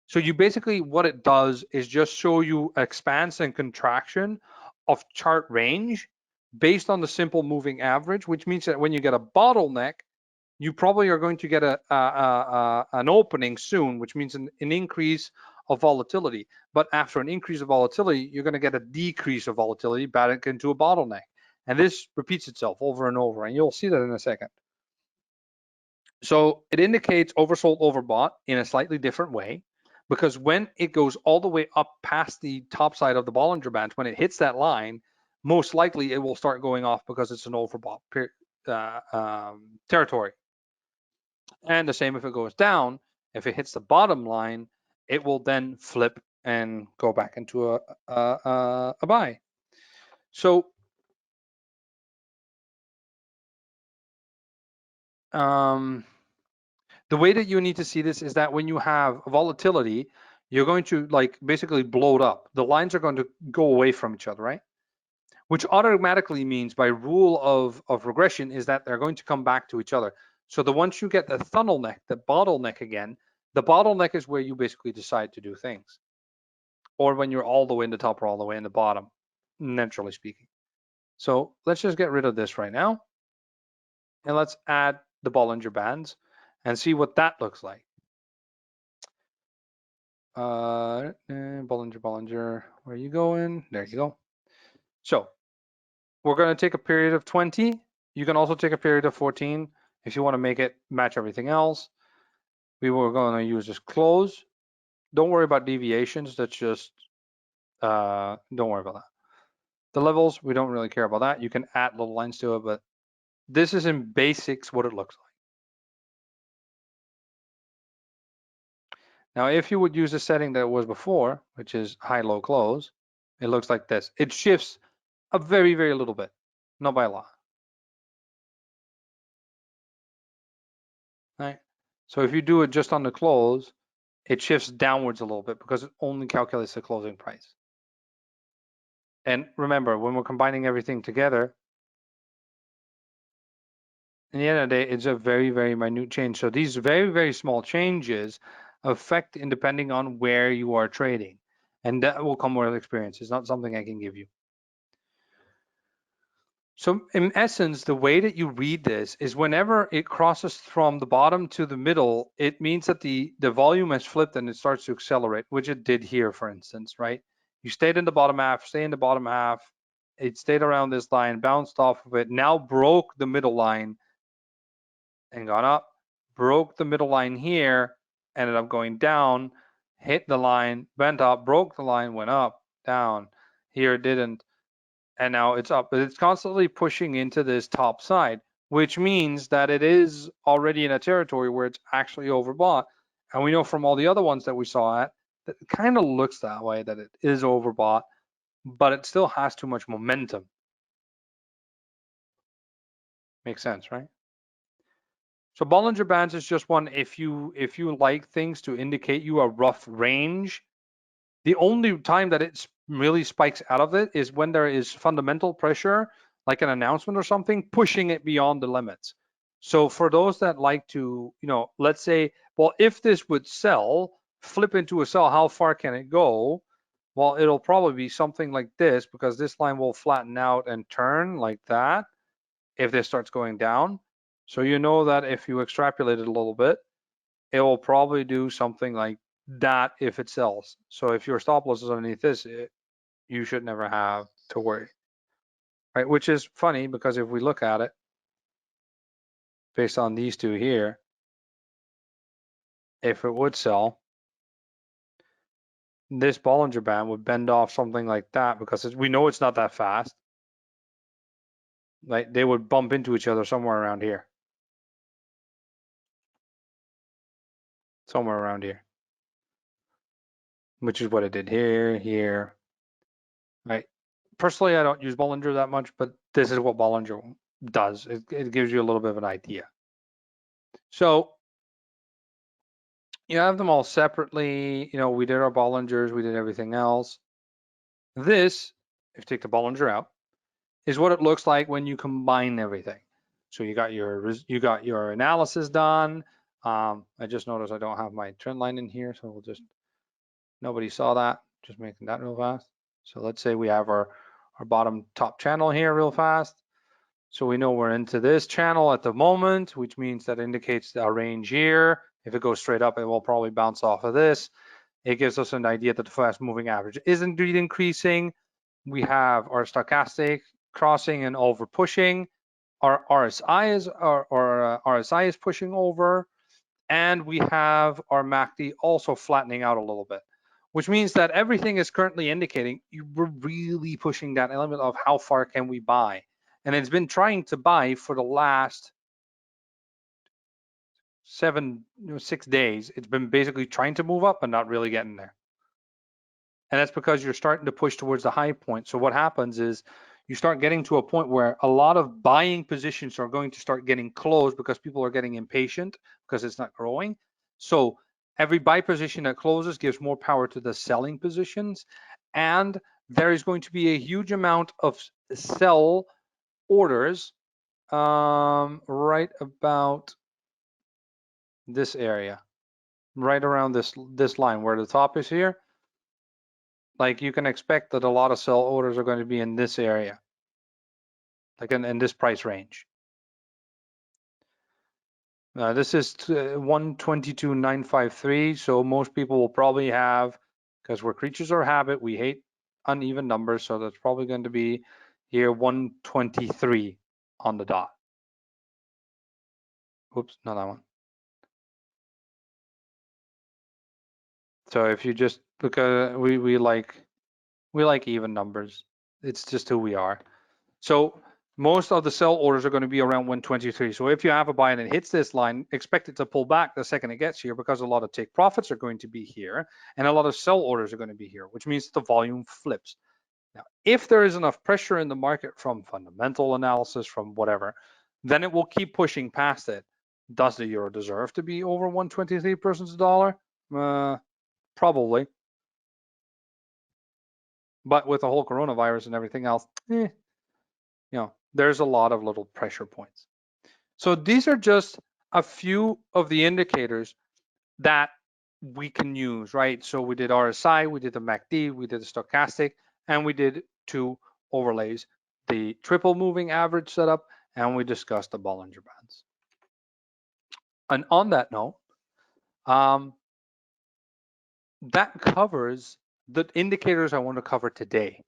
So you basically, what it does is just show you expanse and contraction of chart range based on the simple moving average, which means that when you get a bottleneck, you probably are going to get an opening soon, which means an increase of volatility. But after an increase of volatility, you're going to get a decrease of volatility back into a bottleneck. And this repeats itself over and over, and you'll see that in a second. So it indicates oversold, overbought in a slightly different way, because when it goes all the way up past the top side of the Bollinger Bands, when it hits that line, most likely it will start going off because it's an overbought territory. And the same if it goes down, if it hits the bottom line, it will then flip and go back into a buy. So The way that you need to see this is that when you have volatility, you're going to like basically blow it up. The lines are going to go away from each other, right? Which automatically means by rule of regression is that they're going to come back to each other. So the once you get the funnel neck, the bottleneck again, the bottleneck is where you basically decide to do things. Or when you're all the way in the top or all the way in the bottom, naturally speaking. So let's just get rid of this right now. And let's add the Bollinger Bands and see what that looks like. Bollinger, where are you going? There you go. So we're going to take a period of 20. You can also take a period of 14 if you want to make it match everything else. We were going to use this close. Don't worry about deviations. That's just, don't worry about that. The levels, we don't really care about that. You can add little lines to it, but this is in basics what it looks like. Now, if you would use the setting that was before, which is high, low, close, it looks like this. It shifts a very, very little bit, not by a lot. Right? So if you do it just on the close, it shifts downwards a little bit because it only calculates the closing price. And remember, when we're combining everything together, in the end of the day, it's a very, very minute change. So these very, very small changes affect in depending on where you are trading. And that will come with experience. It's not something I can give you. So in essence, the way that you read this is whenever it crosses from the bottom to the middle, it means that the volume has flipped and it starts to accelerate, which it did here, for instance, right? You stayed in the bottom half, stay in the bottom half, it stayed around this line, bounced off of it, now broke the middle line and gone up, broke the middle line here, ended up going down, hit the line, went up, broke the line, went up, down. Here it didn't. And now it's up, but it's constantly pushing into this top side, which means that it is already in a territory where it's actually overbought. And we know from all the other ones that we saw at, that it kind of looks that way, that it is overbought, but it still has too much momentum. Makes sense, right? So Bollinger Bands is just one, if you like things to indicate you a rough range, the only time that it really spikes out of it is when there is fundamental pressure, like an announcement or something, pushing it beyond the limits. So for those that like to, let's say, well, if this would sell, flip into a sell, how far can it go? Well, it'll probably be something like this because this line will flatten out and turn like that if this starts going down. So you know that if you extrapolate it a little bit, it will probably do something like that if it sells. So if your stop loss is underneath this, you should never have to worry, right? Which is funny because if we look at it based on these two here, if it would sell, this Bollinger Band would bend off something like that because we know it's not that fast. Like they would bump into each other somewhere around here. Somewhere around here. Which is what it did here, right? Personally, I don't use Bollinger that much, but this is what Bollinger does. It gives you a little bit of an idea. So you have them all separately. We did our Bollingers, we did everything else. This, if you take the Bollinger out, is what it looks like when you combine everything. So you got your analysis done. I just noticed I don't have my trend line in here, so nobody saw that. Just making that real fast. So let's say we have our bottom top channel here real fast. So we know we're into this channel at the moment, which means that indicates our range here. If it goes straight up, it will probably bounce off of this. It gives us an idea that the fast moving average is indeed increasing. We have our stochastic crossing and over pushing. Our RSI is pushing over, and we have our MACD also flattening out a little bit, which means that everything is currently indicating we're really pushing that element of how far can we buy. And it's been trying to buy for the last 6 days. It's been basically trying to move up and not really getting there. And that's because you're starting to push towards the high point. So what happens is you start getting to a point where a lot of buying positions are going to start getting closed because people are getting impatient because it's not growing. So every buy position that closes gives more power to the selling positions, and there is going to be a huge amount of sell orders right about this area, right around this line where the top is here. Like, you can expect that a lot of sell orders are going to be in this area, like in this price range. This is 122,953. So most people will probably have, because we're creatures of habit, we hate uneven numbers. So that's probably going to be here 123 on the dot. Oops, not that one. So if you just, because we like even numbers. It's just who we are. So most of the sell orders are going to be around 123. So if you have a buy and it hits this line, expect it to pull back the second it gets here, because a lot of take profits are going to be here and a lot of sell orders are going to be here, which means the volume flips. Now, if there is enough pressure in the market from fundamental analysis, from whatever, then it will keep pushing past it. Does the euro deserve to be over 123 versus the dollar? Probably. But with the whole coronavirus and everything else, there's a lot of little pressure points. So these are just a few of the indicators that we can use, right? So we did RSI, we did the MACD, we did the stochastic, and we did 2 overlays, the triple moving average setup, and we discussed the Bollinger Bands. And on that note, that covers the indicators I want to cover today.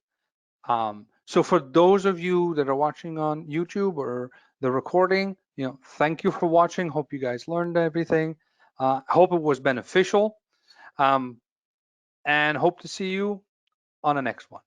So for those of you that are watching on YouTube or the recording, thank you for watching. Hope you guys learned everything. Hope it was beneficial, and hope to see you on the next one.